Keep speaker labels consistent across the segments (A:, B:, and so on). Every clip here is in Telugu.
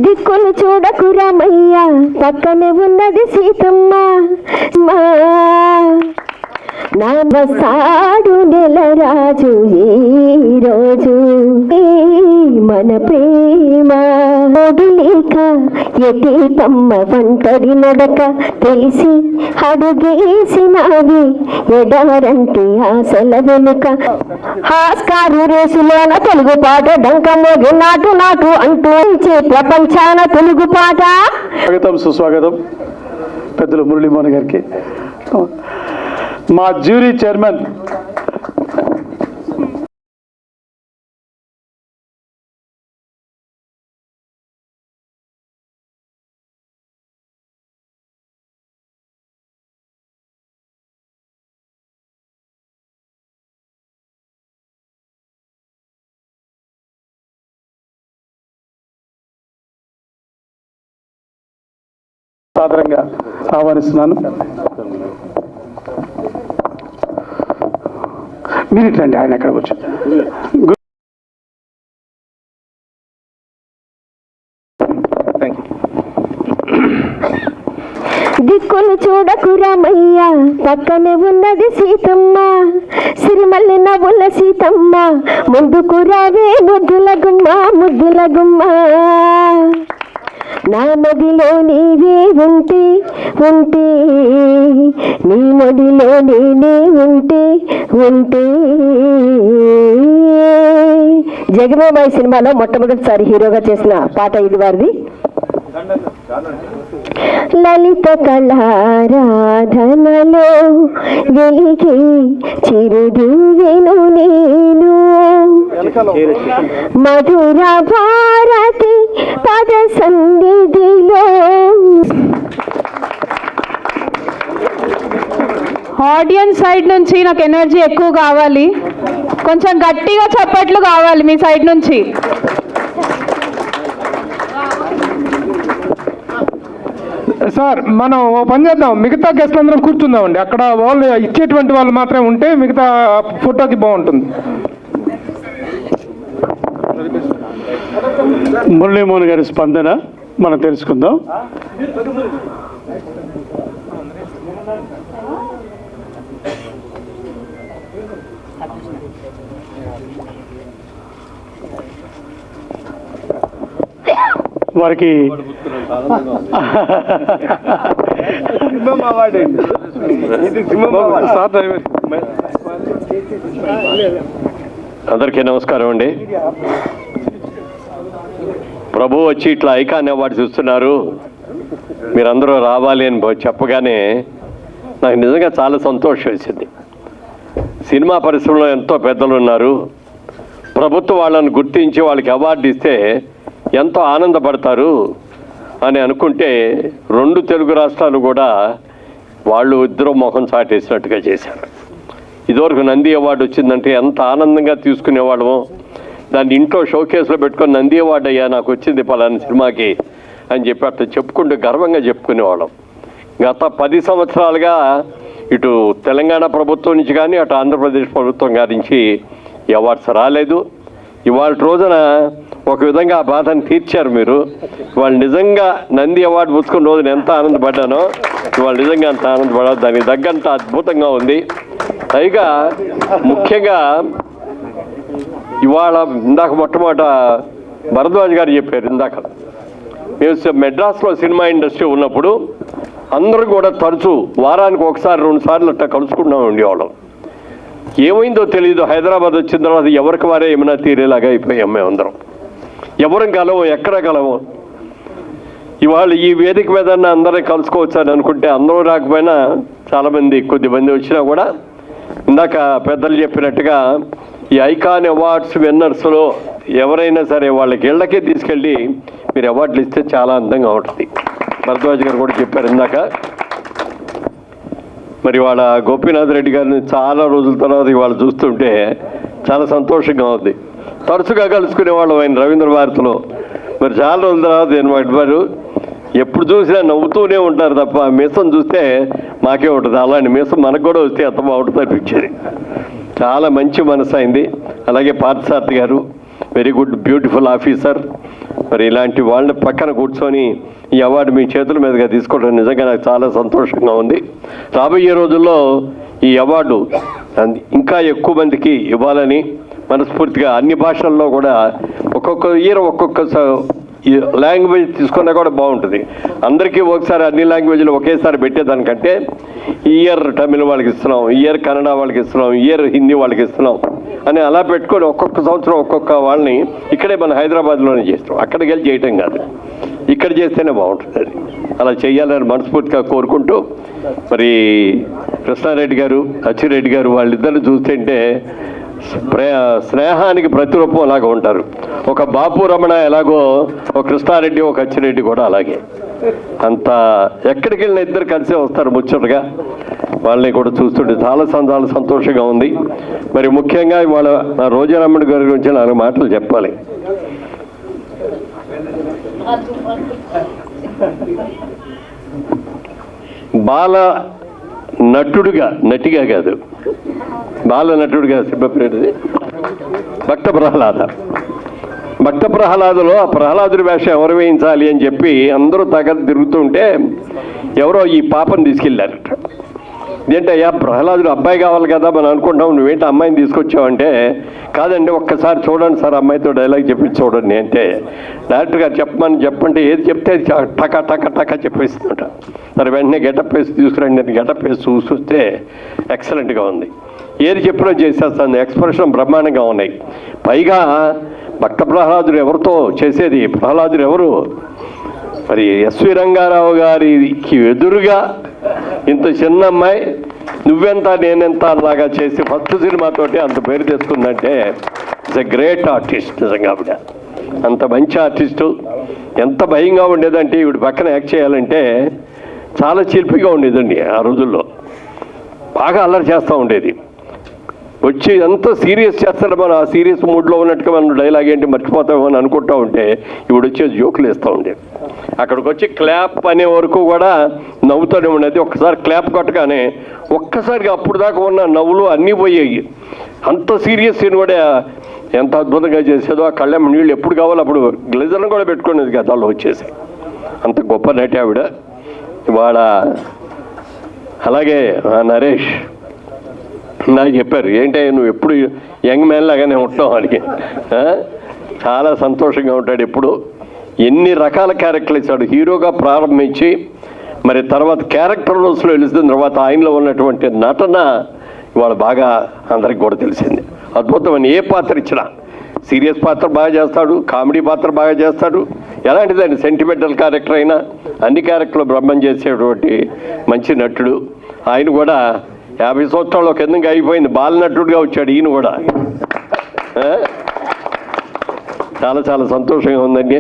A: దిక్కులు చూడకు రామయ్య, పక్కనే ఉన్నది సీతమ్మ. నా వస్తాడు నెలరాజు ఈరోజు, మన ప్రేమ లేక ఎటీతమ్మ ఒంటరి నడక తెలిసి అడుగేసినావి ఎడారంటి ఆశల వెనుక. హాస్కారు రేసులోన తెలుగు పాట డంకమోగి నాటు నాటు అంటూ ప్రపంచాన తెలుగు పాట.
B: స్వాగతం సుస్వాగతం పెద్దలు మురళీమోహన్ గారికి, మా జ్యూరీ చైర్మన్ సాదరంగా ఆహ్వానిస్తున్నాను. మీరు ఇట్లండి, ఆయన ఎక్కడ వచ్చి
A: దిక్కులు చూడకు రామయ్య, పక్కనే ఉన్నది సీతమ్మ. సిరిమల్లి నవ్వుల సీతమ్మ, ముందుకు రావే ముద్దుల గుమ్మ ముద్దుల గుమ్మ. నా మదిలో నీవే ఉంటే ఉంటే, నీ మదిలో నేనే ఉంటే ఉంటే. జగమేమాయి సినిమాలో మొట్టమొదటిసారి హీరోగా చేసిన పాట ఇది వారిది. లలిత కళారాధనలో వెలిగి చిరుదివ్వెను నేను, మధుర భారతి పద సన్నిధిలో.
C: ఆడియన్స్ సైడ్ నుంచి నాకు ఎనర్జీ ఎక్కువ కావాలి, కొంచెం గట్టిగా చప్పట్లు కావాలి మీ సైడ్ నుంచి.
D: సార్ మనం ఓ పని చేద్దాం, మిగతా గెస్ట్లు అందరం కూర్చుందామండి. అక్కడ వాళ్ళు ఇచ్చేటువంటి వాళ్ళు మాత్రమే ఉంటే మిగతా ఫోటోకి బాగుంటుంది.
B: మురళీమోహన్ గారి స్పందన మనం తెలుసుకుందాం. వారికి
E: అందరికీ నమస్కారం అండి. ప్రభు వచ్చి ఇట్లా ఐకాన్ అవార్డు చూస్తున్నారు, మీరందరూ రావాలి అని చెప్పగానే నాకు నిజంగా చాలా సంతోషం వేసింది. సినిమా పరిశ్రమలో ఎంతో పెద్దలు ఉన్నారు, ప్రభుత్వం వాళ్ళని గుర్తించి వాళ్ళకి అవార్డు ఇస్తే ఎంతో ఆనందపడతారు అని అనుకుంటే, రెండు తెలుగు రాష్ట్రాలు కూడా వాళ్ళు ఇద్దరు ముఖం చాటేసినట్టుగా చేశారు. ఇదివరకు నంది అవార్డు వచ్చిందంటే ఎంత ఆనందంగా తీసుకునేవాళ్ళము, దాన్ని ఇంట్లో షోకేస్లో పెట్టుకొని నంది అవార్డు అయ్యా నాకు వచ్చింది పలానా సినిమాకి అని చెప్పి అట్లా చెప్పుకుంటూ గర్వంగా చెప్పుకునేవాళ్ళం. గత 10 సంవత్సరాలుగా ఇటు తెలంగాణ ప్రభుత్వం నుంచి కానీ అటు ఆంధ్రప్రదేశ్ ప్రభుత్వం గారి నుంచి ఈ అవార్డ్స్ రాలేదు. ఇవాళ రోజున ఒక విధంగా ఆ బాధను తీర్చారు మీరు. వాళ్ళు నిజంగా నంది అవార్డు పుచ్చుకున్న రోజున ఎంత ఆనందపడ్డానో ఇవాళ నిజంగా అంత ఆనందపడాలి. దానికి తగ్గంత అద్భుతంగా ఉంది. పైగా ముఖ్యంగా ఇవాళ ఇందాక మొట్టమొదట భరద్వాజ్ గారు చెప్పారు, ఇందాక మేము మెడ్రాస్లో సినిమా ఇండస్ట్రీ ఉన్నప్పుడు అందరూ కూడా తరచూ వారానికి ఒకసారి 2 సార్లు అట్లా కలుసుకుంటున్నాం ఉండేవాళ్ళం. ఏమైందో తెలియదు, హైదరాబాద్ వచ్చిన తర్వాత ఎవరికి వారే ఏమైనా తీరేలాగా అయిపోయాం. మేమందరం ఎవరం కలవం, ఎక్కడ కలవం. ఇవాళ ఈ వేదిక మీద అందరం కలుసుకోవచ్చు అని అనుకుంటే అందరూ రాకపోయినా చాలామంది కొద్దిమంది వచ్చినా కూడా ఇందాక పెద్దలు చెప్పినట్టుగా ఈ ఐకాన్ అవార్డ్స్ విన్నర్స్లో ఎవరైనా సరే వాళ్ళకి ఇళ్ళకే తీసుకెళ్ళి మీరు అవార్డులు ఇస్తే చాలా అందంగా ఉంటుంది. భరద్వాజ్ గారు కూడా చెప్పారు ఇందాక. మరి వాళ్ళ గోపీనాథ్ రెడ్డి గారిని చాలా రోజుల తర్వాత ఇవాళ చూస్తుంటే చాలా సంతోషంగా ఉంది. తరచుగా కలుసుకునేవాళ్ళం ఆయన రవీంద్ర భారతిలో. మరి చాలా రోజుల తర్వాత వారు ఎప్పుడు చూసినా నవ్వుతూనే ఉంటారు తప్ప మీసం చూస్తే మాకే ఉంటుంది. అలాంటి మీసం మనకు కూడా వస్తే ఎంత బాగుంటుంది అనిపించేది. చాలా మంచి మనసు అయింది. అలాగే పార్థసారథి గారు వెరీ గుడ్ బ్యూటిఫుల్ ఆఫీసర్. మరి ఇలాంటి వాళ్ళని పక్కన కూర్చొని ఈ అవార్డు మీ చేతుల మీదుగా తీసుకోవడం నిజంగా నాకు చాలా సంతోషంగా ఉంది. రాబోయే రోజుల్లో ఈ అవార్డు ఇంకా ఎక్కువ మందికి ఇవ్వాలని మనస్ఫూర్తిగా అన్ని భాషల్లో కూడా ఒక్కొక్క ఇయర్ ఒక్కొక్క లాంగ్వేజ్ తీసుకున్నా కూడా బాగుంటుంది. అందరికీ ఒకసారి అన్ని లాంగ్వేజ్లు ఒకేసారి పెట్టేదానికంటే ఇయర్ తమిళ వాళ్ళకి ఇస్తున్నాం, ఇయర్ కన్నడ వాళ్ళకి ఇస్తున్నాం, ఇయర్ హిందీ వాళ్ళకి ఇస్తున్నాం అని అలా పెట్టుకొని ఒక్కొక్క సంవత్సరం ఒక్కొక్క వాళ్ళని ఇక్కడే మన హైదరాబాద్లోనే చేస్తాం. అక్కడికి వెళ్ళి చేయటం కాదు, ఇక్కడ చేస్తేనే బాగుంటుంది. అది అలా చేయాలని మనస్ఫూర్తిగా కోరుకుంటూ మరి కృష్ణారెడ్డి గారు, అచ్చిరెడ్డి గారు వాళ్ళిద్దరిని చూస్తుంటే స్నేహానికి ప్రతిరూపం అలాగ ఉంటారు. ఒక బాపు రమణ ఎలాగో ఒక కృష్ణారెడ్డి, ఒక అచ్చిరెడ్డి కూడా అలాగే. అంత ఎక్కడికి వెళ్ళిన ఇద్దరు కలిసే వస్తారు ముచ్చటగా. వాళ్ళని కూడా చూస్తుంటే చాలా సంతోషంగా ఉంది. మరి ముఖ్యంగా ఇవాళ రోజారమ్మడి గారి గురించి 4 మాటలు చెప్పాలి. బాల నటిగా కాదు, బాల నటుడుగా సిబ్బపేరుది భక్త ప్రహ్లాదలో ఆ ప్రహ్లాదుడి వేషం ఎవరు వేయించాలి అని చెప్పి అందరూ తిరుగుతుంటే ఎవరో ఈ పాపను తీసుకెళ్ళారట. ఏంటయ్యా ప్రహ్లాదుడు అబ్బాయి కావాలి కదా మనం అనుకుంటాం, నువ్వేంటి అమ్మాయిని తీసుకొచ్చావంటే, కాదండి ఒక్కసారి చూడండి సార్ అమ్మాయితో డైలాగ్ చెప్పి చూడండి అంటే, డైరెక్టర్ గారు చెప్పంటే ఏది చెప్తే అది టకా చెప్పేస్తుంట. సరే వెంటనే గెటప్ వేసి తీసుకురండి, నేను గెటప్ వేసి చూస్తే ఎక్సలెంట్గా ఉంది. ఏది చెప్పినా చేసేస్తాను, ఎక్స్ప్రెషన్ బ్రహ్మాండంగా ఉన్నాయి. పైగా భక్త ప్రహ్లాదుడు ఎవరితో చేసేది, ప్రహ్లాదుడు ఎవరు మరి ఎస్వి రంగారావు గారికి ఎదురుగా ఇంత చిన్న అమ్మాయి నువ్వెంత నేనెంత అలాగా చేసి ఫస్ట్ సినిమాతోటి అంత పేరు తెచ్చుకుందంటే ఇట్స్ ఎ గ్రేట్ ఆర్టిస్ట్. నిజంగా ఆవిడ అంత మంచి ఆర్టిస్టు. ఎంత భయంగా ఉండేదంటే ఈవిడ పక్కన యాక్ట్ చేయాలంటే చాలా చిలిపిగా ఉండేదండి. ఆ రోజుల్లో బాగా అల్లరి చేస్తూ ఉండేది. వచ్చి ఎంత సీరియస్ చేస్తాడో మనం ఆ సీరియస్ మూడ్లో ఉన్నట్టుగా మనం డైలాగ్ ఏంటి మర్చిపోతామో అని అనుకుంటూ ఉంటే ఇవిడ వచ్చే జోకులు వేస్తూ ఉండేది. అక్కడికి వచ్చి క్లాప్ అనే వరకు కూడా నవ్వుతూనే ఉండేది. ఒక్కసారి క్లాప్ కొట్టగానే ఒక్కసారిగా అప్పుడు దాకా ఉన్న నవ్వులు అన్నీ పోయాయి. అంత సీరియస్ సీన్ కూడా ఎంత అద్భుతంగా చేసేదో. ఆ కళ్ళెం నీళ్ళు ఎప్పుడు కావాలో అప్పుడు గ్లేజర్ను కూడా పెట్టుకునేది గతాల్లో వచ్చేసి. అంత గొప్ప నటి ఆవిడ. ఇవాళ అలాగే నరేష్ నాకు చెప్పారు, ఏంటి నువ్వు ఎప్పుడు యంగ్ మ్యాన్ లాగానే ఉంటావు అని. చాలా సంతోషంగా ఉంటాడు ఎప్పుడు. ఎన్ని రకాల క్యారెక్టర్లు ఇచ్చాడు. హీరోగా ప్రారంభించి మరి తర్వాత క్యారెక్టర్ రోల్స్లో వెళుతున్న తర్వాత ఆయనలో ఉన్నటువంటి నటన ఇవాళ బాగా అందరికి కూడా తెలిసింది. అద్భుతమైన ఏ పాత్ర ఇచ్చినా సీరియస్ పాత్ర బాగా చేస్తాడు, కామెడీ పాత్ర బాగా చేస్తాడు. ఎలాంటిదండి సెంటిమెంటల్ క్యారెక్టర్ అయినా అన్ని క్యారెక్టర్లు బ్రహ్మం చేసేటువంటి మంచి నటుడు. ఆయన కూడా 50 సంవత్సరాలు కిందకి అయిపోయింది, బాలనటుడుగా వచ్చాడు ఈయన కూడా. చాలా సంతోషంగా ఉందండి.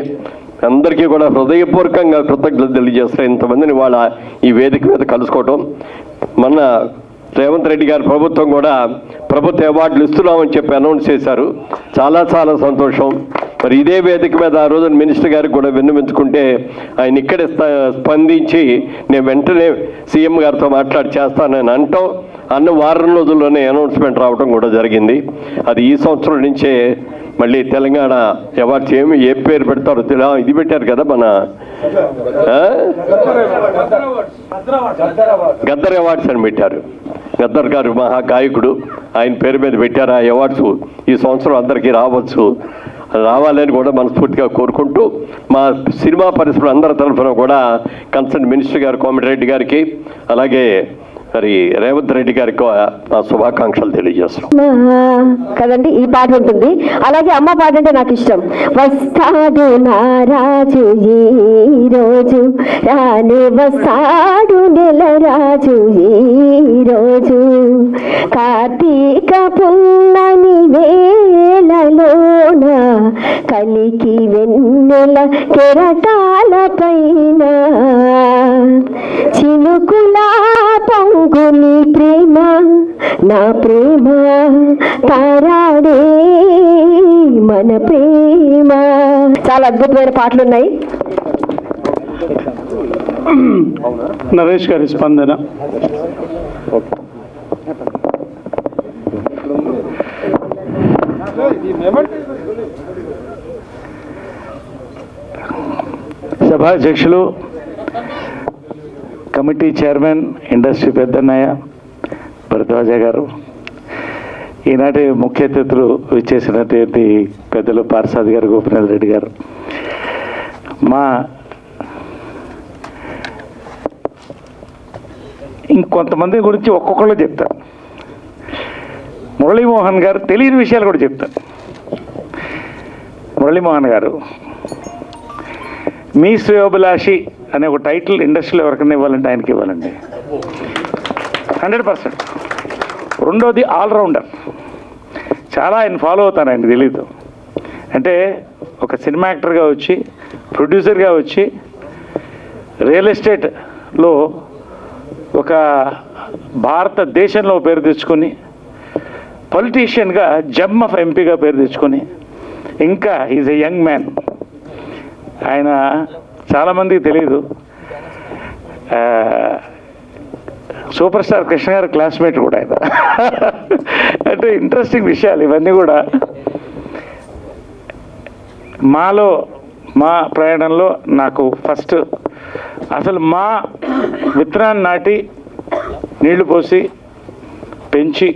E: అందరికీ కూడా హృదయపూర్వకంగా కృతజ్ఞతలు తెలియజేస్తారు. ఇంతమందిని వాళ్ళ ఈ వేదిక మీద కలుసుకోవటం. మొన్న రేవంత్ రెడ్డి గారి ప్రభుత్వం కూడా ప్రభుత్వ అవార్డులు ఇస్తున్నామని చెప్పి అనౌన్స్ చేశారు. చాలా సంతోషం. మరి ఇదే వేదిక మీద ఆ రోజున మినిస్టర్ గారికి కూడా విన్నవించుకుంటే ఆయన ఇక్కడే స్పందించి నేను వెంటనే సీఎం గారితో మాట్లాడి చేస్తానని అంటాం. వారం రోజుల్లోనే అనౌన్స్మెంట్ రావడం కూడా జరిగింది. అది ఈ సంవత్సరం నుంచే మళ్ళీ తెలంగాణ అవార్డ్స్ ఏ పేరు పెడతారో ఇది పెట్టారు కదా మన గద్దర్ అవార్డ్స్ అని పెట్టారు. గద్దర్ గారు మహా గాయకుడు, ఆయన పేరు మీద పెట్టారు ఆ అవార్డ్స్. ఈ సంవత్సరం అందరికీ రావాలని కూడా మనస్ఫూర్తిగా కోరుకుంటూ మా సినిమా పరిశ్రమ అందరి తరఫున కూడా కన్సర్న్ మినిస్టర్ గారు కోమటిరెడ్డి గారికి అలాగే మరి రేవంత్ రెడ్డి గారికి నా శుభాకాంక్షలు తెలియజేస్తున్నాం.
A: కదండి ఈ పాట ఉంటుంది. అలాగే అమ్మ పాట అంటే నాకు ఇష్టం. వస్తాడు నారాజు ఈ రోజు, రాని వస్తాడు నెల రాజు ఈ రోజు, కార్తీక పున్నమి వేళలోన కలికి వెన్నెల కెరటాల పైన చినుకుల పొంగుని ప్రేమ నా ప్రేమ తారాడే మన ప్రేమ. చాలా అద్భుతమైన పాటలు ఉన్నాయి.
B: నరేష్ గారి స్పందన.
F: సభాధ్యక్షులు, కమిటీ చైర్మన్, ఇండస్ట్రీ పెద్దన్నయ్య భరద్వాజ గారు, ఈనాటి ముఖ్య అతిథులు విచ్చేసినటువంటి పెద్దలు పార్సాద్ గారు, గోపినాథ్ రెడ్డి గారు, మా ఇంకొంతమంది గురించి ఒక్కొక్కళ్ళు చెప్తారు. మురళీమోహన్ గారు తెలియని విషయాలు కూడా చెప్తారు. మురళీమోహన్ గారు మీ శ్రేయోభిలాషి అనే ఒక టైటిల్ ఇండస్ట్రీలో ఎవరికైనా ఇవ్వాలంటే ఆయనకి ఇవ్వాలండి, 100%. రెండోది ఆల్రౌండర్. చాలా ఆయన ఫాలో అవుతాను, ఆయనకు తెలీదు. అంటే ఒక సినిమా యాక్టర్గా వచ్చి, ప్రొడ్యూసర్గా వచ్చి, రియల్ ఎస్టేట్లో ఒక భారతదేశంలో పేరు తెచ్చుకొని, పొలిటీషియన్గా జమ్ ఆఫ్ ఎంపీగా పేరు తెచ్చుకొని, ఇంకా ఈజ్ ఎ యంగ్ మ్యాన్. ఆయన చాలామందికి తెలియదు, సూపర్ స్టార్ కృష్ణ గారి క్లాస్మేట్ కూడా ఆయన. అంటే ఇంట్రెస్టింగ్ విషయాలు ఇవన్నీ కూడా. మా ప్రయాణంలో నాకు ఫస్ట్ అసలు మా విత్తనాన్ని నాటి నీళ్లు పోసి పెంచి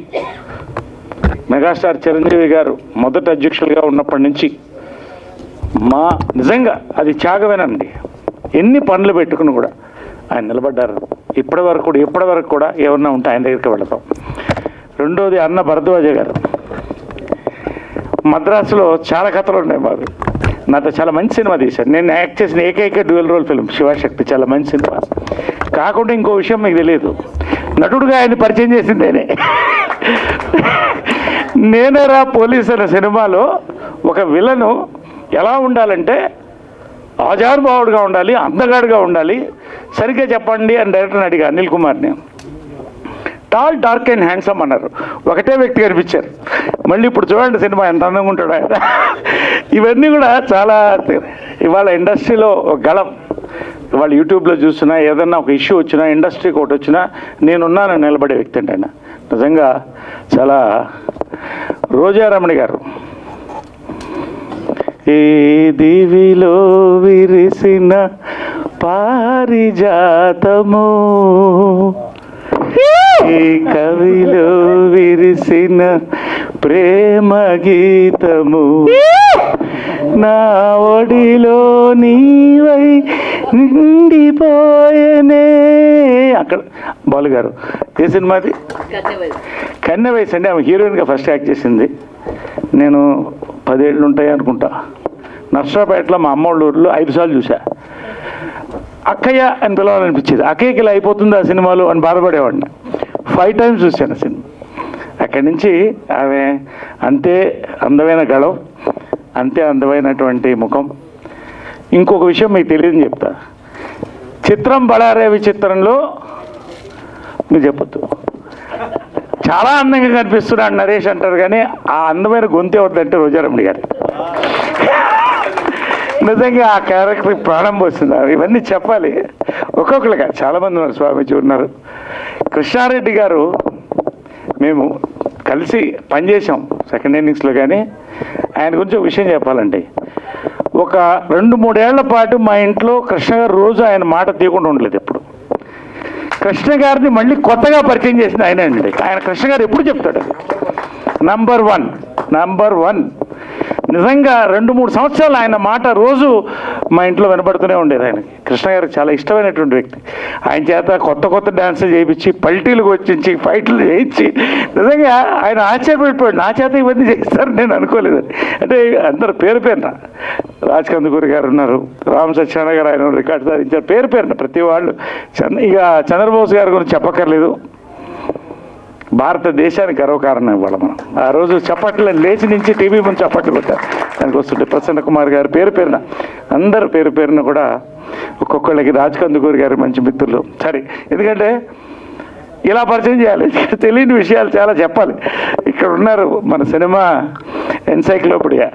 F: మెగాస్టార్ చిరంజీవి గారు మొదటి అధ్యక్షులుగా ఉన్నప్పటి నుంచి నిజంగా అది త్యాగమేనండి. ఎన్ని పనులు పెట్టుకుని కూడా ఆయన నిలబడ్డారు. ఇప్పటి వరకు కూడా ఎవరన్నా ఉంటే ఆయన దగ్గరికి వెళతాం. రెండోది అన్న భరద్వాజ గారు. మద్రాసులో చాలా కథలు ఉన్నాయి మాకు. నాతో చాలా మంచి సినిమా తీశారు. నేను యాక్ట్ చేసిన ఏకైక డ్యూయల్ రోల్ ఫిల్మ్ శివశక్తి, చాలా మంచి సినిమా. కాకుండా ఇంకో విషయం మీకు తెలియదు, నటుడుగా ఆయన పరిచయం చేసింది నేనేరా పోలీస్ అనే సినిమాలో ఒక విలను ఎలా ఉండాలంటే ఆజానుభావుడుగా ఉండాలి, అందగాడుగా ఉండాలి, సరిగ్గా చెప్పండి అని డైరెక్టర్ని అడిగా అనిల్ కుమార్ని. టాల్, డార్క్ అండ్ హ్యాండ్సమ్ అన్నారు. ఒకటే వ్యక్తి కనిపించారు. మళ్ళీ ఇప్పుడు చూడండి సినిమా ఎంత అందంగా ఉంటాడు ఆయన. ఇవన్నీ కూడా చాలా ఇవాళ ఇండస్ట్రీలో ఒక గళం. ఇవాళ యూట్యూబ్లో చూసినా, ఏదన్నా ఒక ఇష్యూ వచ్చినా, ఇండస్ట్రీకి ఒకటి వచ్చినా నేనున్నానని నిలబడే వ్యక్తి అంటే ఆయన నిజంగా చాలా. రోజారమణి గారు, ఏ దివిలో విరిసిన పారిజాతము, ఏ కవిలో విరిసిన ప్రేమ గీతము, నా ఒడిలో నీవై నిండిపోయేనే. అక్కడ బాలు గారు ఏ సినిమాది? కన్నె వయసు అండి. ఆమె హీరోయిన్గా ఫస్ట్ యాక్ట్ చేసింది. నేను 10 ఏళ్ళు ఉంటాయి అనుకుంటా. నర్సరాపేటలో మా అమ్మోళ్ళ ఊరిలో 5 సార్లు చూసా. అక్కయ్య అని పిలవాలనిపించేది. అక్కయ్యకి ఇలా అయిపోతుంది ఆ సినిమాలు అని బాధపడేవాడిని. 5 టైమ్స్ చూశాను ఆ సినిమా. అక్కడి నుంచి ఆమె అంతే అందమైన గళం, అంతే అందమైనటువంటి ముఖం. ఇంకొక విషయం మీకు తెలియదని చెప్తా. చిత్రం బళారే విచిత్రంలో మీరు చెప్పొద్దు, చాలా అందంగా కనిపిస్తున్నాడు నరేష్ అంటారు, కానీ ఆ అందమైన గొంతు ఎవరిదంటే రోజారమణి గారు. నిజంగా ఆ క్యారెక్టర్ ప్రాణం పోస్తుంది. ఇవన్నీ చెప్పాలి ఒక్కొక్కరుగా. చాలామంది ఉన్నారు, స్వామీజీ ఉన్నారు, కృష్ణారెడ్డి గారు. మేము కలిసి పనిచేసాం సెకండ్ ఇన్నింగ్స్లో. కానీ ఆయన గురించి ఒక విషయం చెప్పాలండి. ఒక 2-3 ఏళ్ల పాటు మా ఇంట్లో కృష్ణ గారు రోజు ఆయన మాట తీయకుండా ఉండలేదు. ఎప్పుడు కృష్ణ గారిని మళ్ళీ కొత్తగా పరిచయం చేసిన ఆయన అండి. ఆయన కృష్ణ గారు ఎప్పుడు చెప్తాడు నంబర్ 1 నిజంగా 2-3 సంవత్సరాలు ఆయన మాట రోజు మా ఇంట్లో వినపడుతూనే ఉండేది. ఆయనకి కృష్ణ గారికి చాలా ఇష్టమైనటువంటి వ్యక్తి. ఆయన చేత కొత్త డ్యాన్సులు చేయించి, పల్టీలు వచ్చించి, ఫైట్లు చేయించి, నిజంగా ఆయన ఆశ్చర్యపడిపోయాడు. నా చేత ఇవన్నీ చేస్తారు నేను అనుకోలేదు. అంటే అందరు పేరున రాజ్ కందుకూరి గారు ఉన్నారు, రామ్ సత్యనారాయణ గారు ఆయన రికార్డు సాధించారు. పేరున ప్రతి వాళ్ళు. ఇక చంద్రబోస్ గారి గురించి చెప్పక్కర్లేదు. భారతదేశానికి గర్వకారణం ఇవ్వాలి మనం. ఆ రోజు చప్పట్లు లేచి నుంచి టీవీ ముందు చప్పట్లు కొట్టారు. దానికి వస్తుంటే ప్రసన్న కుమార్ గారు పేరున అందరు పేరున కూడా ఒక్కొక్కళ్ళకి. రాజ్ కందుకూరి గారు మంచి మిత్రులు. సరే, ఎందుకంటే ఇలా పరిచయం చేయాలి, తెలియని విషయాలు చాలా చెప్పాలి. ఇక్కడ ఉన్నారు మన సినిమా ఎన్సైక్లోపీడియా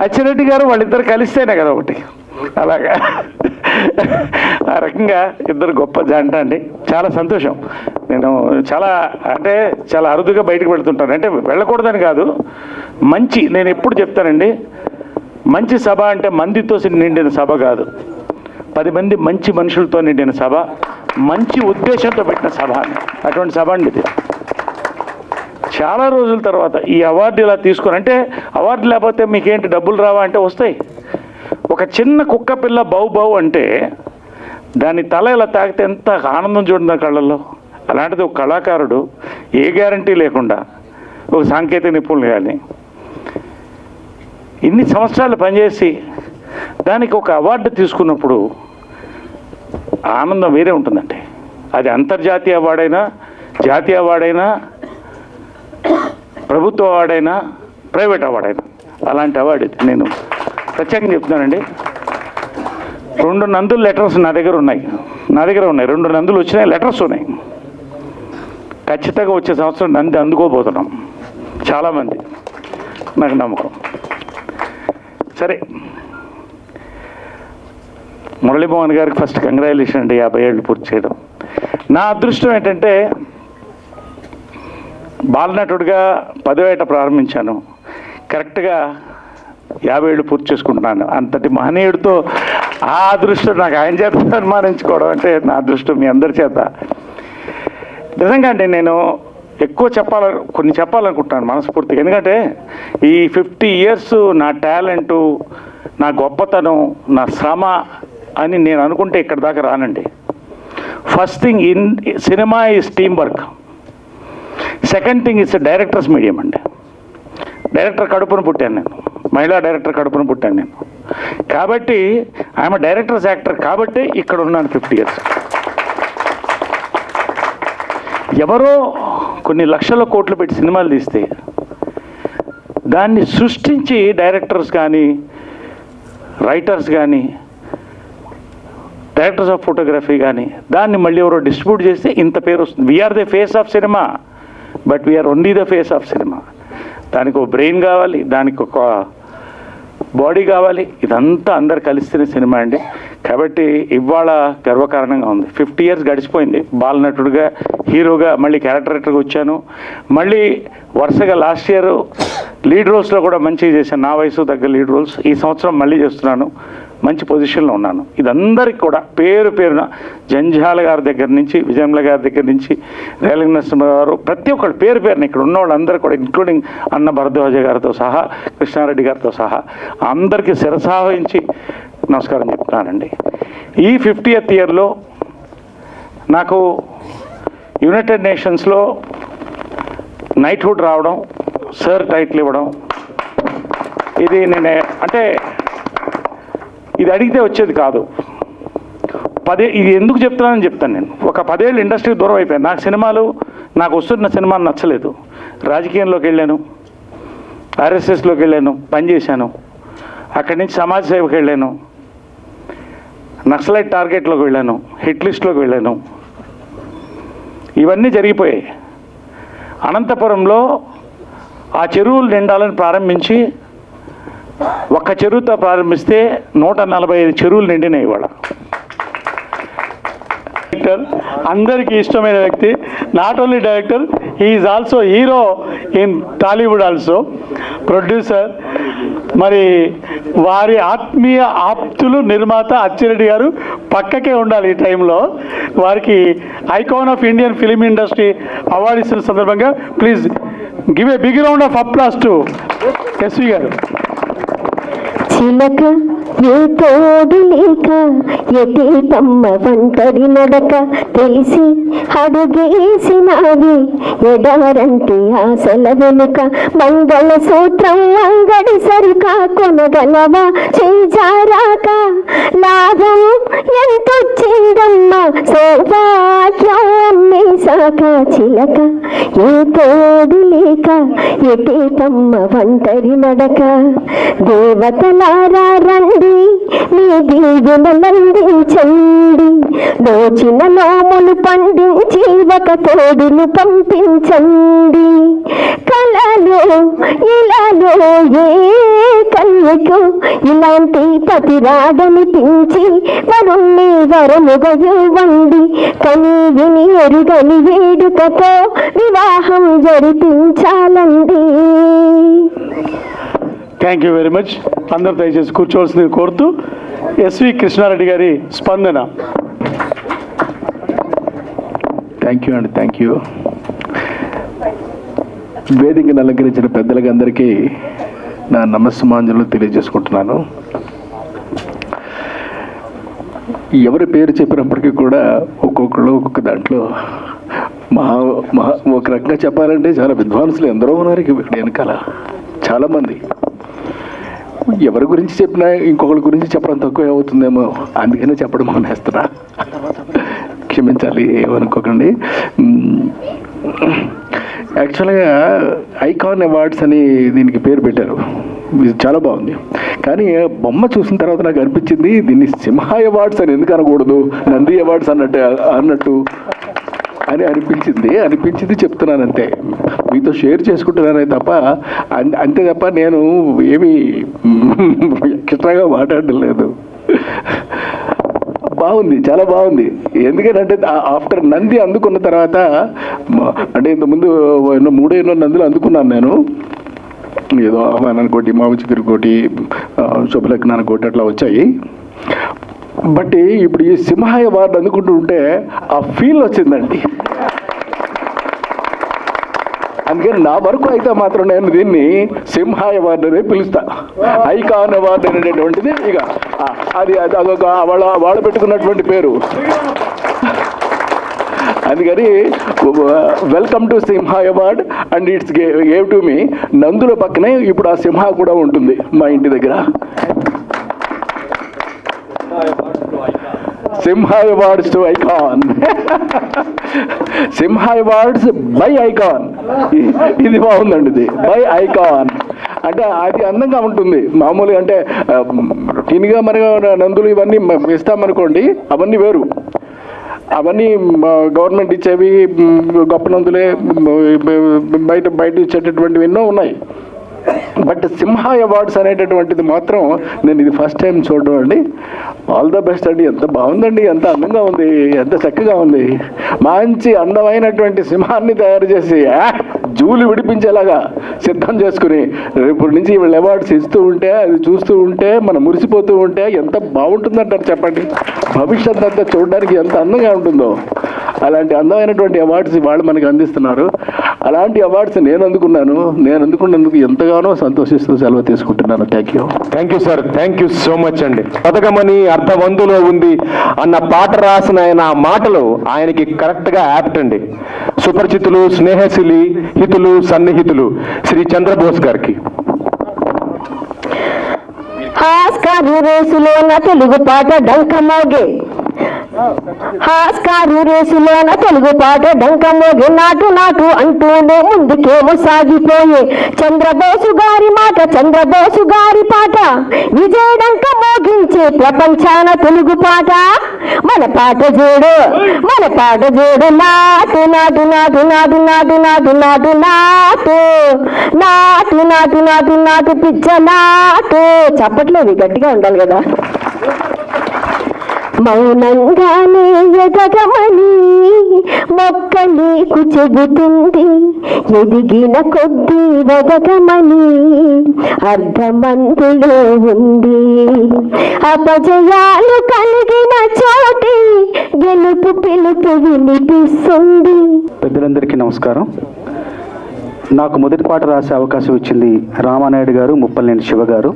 F: అచ్చిరెడ్డి గారు. వాళ్ళిద్దరు కలిస్తేనే కదా ఒకటి. అలాగా ఆ రకంగా ఇద్దరు గొప్ప జంట అండి. చాలా సంతోషం. నేను చాలా అరుదుగా బయటకు వెళ్తుంటాను. అంటే వెళ్ళకూడదని కాదు, నేను ఎప్పుడు చెప్తానండి, మంచి సభ అంటే మందితో నిండిన సభ కాదు, 10 మంది మంచి మనుషులతో నిండిన సభ, మంచి ఉద్దేశంతో పెట్టిన సభ. అటువంటి సభ అండి ఇది. చాలా రోజుల తర్వాత ఈ అవార్డు ఇలా తీసుకొని, అంటే అవార్డు లేకపోతే మీకేంటి డబ్బులు రావా అంటే వస్తాయి. ఒక చిన్న కుక్క పిల్ల బౌ బౌ అంటే దాని తల ఇలా తాకితే ఎంత ఆనందం చూడండి ఆ కళ్ళల్లో. అలాంటిది ఒక కళాకారుడు ఏ గ్యారంటీ లేకుండా, ఒక సాంకేతిక నిపుణులు కానీ ఇన్ని సంవత్సరాలు పనిచేసి దానికి ఒక అవార్డు తీసుకున్నప్పుడు ఆనందం వేరే ఉంటుందండి. అది అంతర్జాతీయ అవార్డైనా, జాతీయ అవార్డైనా, ప్రభుత్వ అవార్డైనా, ప్రైవేట్ అవార్డైనా, అలాంటి అవార్డు ఇది. నేను ప్రత్యేకంగా చెప్తున్నానండి. 2 నందుల లెటర్స్ నా దగ్గర ఉన్నాయి. 2 నందులు వచ్చినాయి, లెటర్స్ ఉన్నాయి. ఖచ్చితంగా వచ్చే సంవత్సరం నంది అందుకోబోతున్నాం చాలామంది, నాకు నమ్మకం. సరే, మురళీమోహన్ గారికి ఫస్ట్ కంగ్రాచులేషన్ అండి, 50 ఏళ్ళు పూర్తి చేయడం. నా అదృష్టం ఏంటంటే బాలనటుడిగా 10వ ఏట ప్రారంభించాను, కరెక్ట్గా 50 ఏళ్ళు పూర్తి చేసుకుంటున్నాను. అంతటి మహనీయుడితో ఆ అదృష్టం నాకు ఆయన చేత సన్మానించుకోవడం అంటే నా అదృష్టం. మీ అందరి చేత నిజంగా అంటే నేను ఎక్కువ కొన్ని చెప్పాలనుకుంటున్నాను మనస్ఫూర్తిగా. ఎందుకంటే ఈ 50 ఇయర్స్ నా టాలెంటు, నా గొప్పతనం, నా శ్రమ అని నేను అనుకుంటే ఇక్కడ దాకా రానండి. First thing in cinema is team work. Second thing it's directors medium అండి. డైరెక్టర్ కడుపును పుట్టాను నేను, మహిళా డైరెక్టర్ కడుపును పుట్టాను నేను. కాబట్టి ఆమె డైరెక్టర్స్ యాక్టర్ కాబట్టి ఇక్కడ ఉన్నాను 50 ఇయర్స్. ఎవరో కొన్ని లక్షల కోట్లు పెట్టి సినిమాలు తీస్తే దాన్ని సృష్టించి డైరెక్టర్స్ కానీ, రైటర్స్ కానీ, డైరెక్టర్స్ ఆఫ్ ఫోటోగ్రఫీ కానీ దాన్ని మళ్ళీ ఎవరో డిస్ట్రిబ్యూట్ చేస్తే ఇంత పేరు వస్తుంది. We are the face of cinema, but we are only the face of cinema. దానికి ఒక బ్రెయిన్ కావాలి, దానికి ఒక బాడీ కావాలి, ఇదంతా అందరు కలిస్తేనే సినిమా అండి. కాబట్టి ఇవాళ గర్వకారణంగా ఉంది. 50 ఇయర్స్ గడిచిపోయింది. బాలనటుడిగా, హీరోగా, మళ్ళీ క్యారెక్టర్ రైటర్గా వచ్చాను. మళ్ళీ వరుసగా లాస్ట్ ఇయర్ లీడ్ రోల్స్లో కూడా మంచిగా చేశాను, నా వయసు తగ్గ లీడ్ రోల్స్. ఈ సంవత్సరం మళ్ళీ చేస్తున్నాను, మంచి పొజిషన్లో ఉన్నాను. ఇదందరికీ కూడా పేరు పేరున జంజాల గారి దగ్గర నుంచి, విజయమ్ల గారి దగ్గర నుంచి, రేలంగి నరసింహ గారు, ప్రతి ఒక్కరు పేరు పేరున ఇక్కడ ఉన్న వాళ్ళందరూ కూడా, ఇంక్లూడింగ్ అన్న భరద్వాజ గారితో సహా, కృష్ణారెడ్డి గారితో సహా అందరికీ శిరసావహించి నమస్కారం చెప్తున్నానండి. ఈ 50th ఇయర్లో నాకు యునైటెడ్ నేషన్స్లో నైట్హుడ్ రావడం, సర్ టైటిల్ ఇవ్వడం, ఇది నేను అంటే ఇది అడిగితే వచ్చేది కాదు. ఇది ఎందుకు చెప్తున్నానని చెప్తాను. నేను ఒక 10 ఏళ్ళు ఇండస్ట్రీకి దూరం అయిపోయాను. నాకు వస్తున్న సినిమాలు నచ్చలేదు. రాజకీయంలోకి వెళ్ళాను, ఆర్ఎస్ఎస్లోకి వెళ్ళాను, పనిచేశాను. అక్కడి నుంచి సమాజ సేవకి వెళ్ళాను, నక్సలైట్ టార్గెట్లోకి వెళ్ళాను, హిట్ లిస్ట్లోకి వెళ్ళాను. ఇవన్నీ జరిగిపోయాయి. అనంతపురంలో ఆ చెరువులు నిండాలని ప్రారంభించి, ఒక్క చెరువుతో ప్రారంభిస్తే 145 చెరువులు నిండినాయి ఇవాళ.
B: అందరికీ ఇష్టమైన వ్యక్తి. Not only director, he is also hero in Tollywood, also producer. మరి వారి ఆత్మీయ ఆప్తులు నిర్మాత అచ్చిరెడ్డి గారు పక్కకే ఉండాలి ఈ టైంలో. వారికి icon of Indian film industry award ఇస్తున్న సందర్భంగా please give a big round of applause to S V garu.
A: చిలక ఏ తోడు లేక ఎటేటమ్మ ఒంటరి నడక తెలిసి అడుగేసినావి ఎడారంటి ఆశల వెనుక మంగళ సూత్రం అంగడి సరుకా కొనగలవా చేజారాక లాభం ఎంతొచ్చిందమ్మా సౌభాగ్యం అమ్మేశాక చిలక ఏ తోడు లేక ఎటేటమ్మ ఒంటరి నడక దేవతలారా రండి మీ దీవెనలందించండి దోచిన నోములు పండించి ఒక తోడును పంపించండి కలలో ఇలాలో ఏ కన్యకు ఇలాంటి పతి రాడనిపించి వరుణ్ణి వరముగా ఇవ్వండి కని విని ఎరుగని వేడుకతో వివాహం జరిపించాలండి.
B: Thank you very much. అందరూ దయచేసి కూర్చోవలసింది కోరుతూ ఎస్వి కృష్ణారెడ్డి గారి స్పందన.
G: థ్యాంక్ యూ అండి, థ్యాంక్ యూ. వేదికను అలంకరించిన పెద్దలకి అందరికీ నా నమస్సమాంజలు తెలియజేసుకుంటున్నాను. ఎవరి పేరు చెప్పినప్పటికీ కూడా ఒక్కొక్కళ్ళు ఒక్కొక్క దాంట్లో ఒక రకంగా చెప్పాలంటే చాలా విద్వాంసులు ఎందరో ఉన్నారు ఇక్కడ వెనకాల, చాలామంది. ఎవరి గురించి చెప్పినా ఇంకొకరి గురించి చెప్పడం తక్కువ అవుతుందేమో, అందుకనే చెప్పడం మానేస్తున్నా, క్షమించాలి, ఏమనుకోకండి. యాక్చువల్గా ఐకాన్ అవార్డ్స్ అని దీనికి పేరు పెట్టారు, ఇది చాలా బాగుంది. కానీ బొమ్మ చూసిన తర్వాత నాకు అనిపించింది దీన్ని సింహ అవార్డ్స్ అని ఎందుకు అనకూడదు, నంది అవార్డ్స్ అన్నట్టు అని అనిపించింది చెప్తున్నాను అంతే, మీతో షేర్ చేసుకుంటున్నానే తప్ప, అంతే తప్ప నేను ఏమీ ఎక్స్ట్రాగా మాట్లాడడం లేదు. బాగుంది, చాలా బాగుంది. ఎందుకంటే ఆఫ్టర్ నంది అందుకున్న తర్వాత, అంటే ఇంతకుముందు 3 నందులు అందుకున్నాను నేను, ఏదో ఆహ్వానానికోటి, మావచిగురికోటి, శుభలగ్నానికోటి అట్లా వచ్చాయి. బట్ ఇప్పుడు ఈ సింహ అవార్డు అందుకుంటూ ఉంటే ఆ ఫీల్ వచ్చిందండి. అందుకని నా వరకు అయితే మాత్రం నేను దీన్ని సింహ అవార్డు అనే పిలుస్తా. ఐకాన్ అవార్డు అనేటటువంటిది ఇక అదొక వాళ్ళు పెట్టుకున్నటువంటి పేరు. అందుకని welcome to Simha award and it's gave to me. నందుల పక్కనే ఇప్పుడు ఆ సింహ కూడా ఉంటుంది మా ఇంటి దగ్గర. Simha awards to icon, Simha awards by icon. ఇది బాగుందండి, ఇది బై ఐకాన్ అంటే అది అందంగా ఉంటుంది. మామూలుగా అంటే రొటీన్గా మరి నందులు ఇవన్నీ ఇస్తామనుకోండి, అవన్నీ వేరు. అవన్నీ గవర్నమెంట్ ఇచ్చేవి గొప్ప నందులే, బయట ఇచ్చేటటువంటివి ఎన్నో ఉన్నాయి. బట్ సింహ అవార్డ్స్ అనేటటువంటిది మాత్రం నేను ఇది ఫస్ట్ టైం చూడడం అండి. ఆల్ ద బెస్ట్ అండి. ఎంత బాగుందండి, ఎంత అందంగా ఉంది, ఎంత చక్కగా ఉంది. మంచి అందమైనటువంటి సింహాన్ని తయారు చేసి జూలు విడిపించేలాగా సిద్ధం చేసుకుని రేపటి నుంచి వీళ్ళు అవార్డ్స్ ఇస్తూ ఉంటే, అది చూస్తూ ఉంటే, మనం మురిసిపోతూ ఉంటే ఎంత బాగుంటుందంటారు చెప్పండి. భవిష్యత్ అంతా చూడడానికి ఎంత అందంగా ఉంటుందో అలాంటి అందమైనటువంటి అవార్డ్స్ వాళ్ళు మనకి అందిస్తున్నారు. అలాంటి అవార్డ్స్ నేను అందుకున్నందుకు ఎంతగానో సంతోషిస్తూ సెలవు తీసుకుంటున్నాను. Thank you
D: sir, thank you so much అండి. పథకమని అర్థవంతులో ఉంది అన్న పాట రాసిన ఆయన మాటలు ఆయనకి కరెక్ట్గా యాప్ట్ అండి. సుపరిచితులు, స్నేహశీలి, హితులు, సన్నిహితులు శ్రీ చంద్రబోస్ గారికి.
A: ఆస్కారు రేసులోన తెలుగు పాట డంకమోగే, ఆస్కారు రేసులోన తెలుగు పాట డంకమోగే, నాటు నాటు అంటూనే ముందుకేమో సాగిపోయే చంద్రబోసు గారి మాట, చంద్రబోసు గారి పాట, విజయ డంక మోగించే ప్రపంచాన తెలుగు పాట. మన పాట చూడు, మన పాట చూడు, నాటు నాటు నాటు నాటు నాటు నాటు నాటు నాటు నాటు నాటు నాటు నాటు పిచ్చ నాటు. చెప్పట్లేదు, గట్టిగా ఉండాలి కదా. మౌనంగానే ఎదగమని మొక్క నీకు చెబుతుంది, ఎదిగిన కొద్దీ వెదగమని అర్థమందులో ఉంది. అపజయాలు కలిగిన చోటి గెలుపు పిలుపు వినిపిస్తుంది.
H: పెద్దలందరికీ నమస్కారం. నాకు మొదటి పాట రాసే అవకాశం ఇచ్చింది రామానాయుడు గారు, ముప్పలనేని శివ గారు.